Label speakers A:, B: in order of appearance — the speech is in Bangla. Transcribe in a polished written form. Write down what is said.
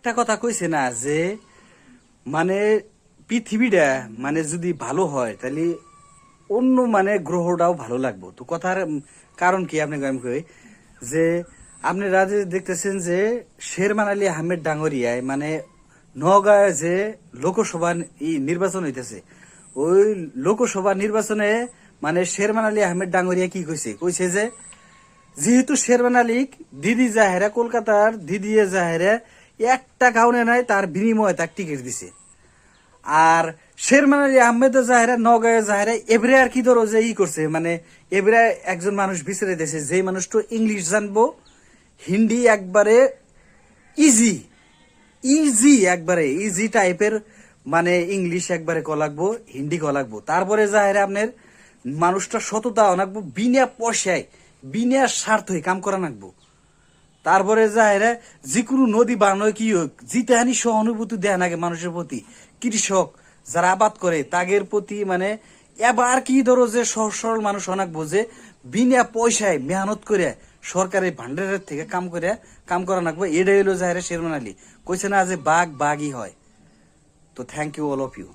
A: একটা কথা কইছে না যে মানে পৃথিবীটা মানে যদি ভালো হয় তাহলে অন্য মানে গ্রহটাও ভালো লাগবো। তো কথার কারণ কি আপনাকে আমি কই যে আপনারা যে দেখতেছেন যে শেরমান আলী আহমেদ ডাঙ্গরিয়ায় মানে নওগাঁয় যে লোকসভা নির্বাচন হইতেছে, ওই লোকসভা নির্বাচনে মানে শেরমান আলী আহমেদ ডাঙ্গরিয়া কি কইছে কইছে যে যেহেতু শেরবান আলীক দিদি জাহেরা কলকাতার দিদি জাহেরা একটা কাউনে নাই, তার বিনিময়ে তার টিকিট দিছে। আর শেরমান আলী আহমেদ জাহেরা নগাঁও জাহেরা এবারে আর কি ধরো যে করছে মানে এবারে একজন মানুষ বিচারে দিয়েছে যে মানুষটা ইংলিশ জানবো, হিন্দি একবারে ইজি ইজি একবারে ইজি টাইপের মানে ইংলিশ একবারে লাগবো, হিন্দি লাগবো। তারপরে যাহেরা আপনার মানুষটা সততা অনাকবো, বিনা পয়সায় বিনা স্বার্থই কাম করা নাকবো। তারপরে যাহেরা যিকোনো নদী বানায় কি হোক জিতাহানি সহানুভূতি দেয় নাগে মানুষের প্রতি, কৃষক যারা আবাদ করে তাদের প্রতি মানে এবার কি ধরো যে সহজ সরল মানুষ অনাকবো যে বিনা পয়সায় মেহনত করে সরকারের ভান্ডারের থেকে কাম করা নাকবো। এটাই হলো যাহেরা শেরমান আলী কইছে না যে বাঘ বাঘই হয়। তো thank you all of you.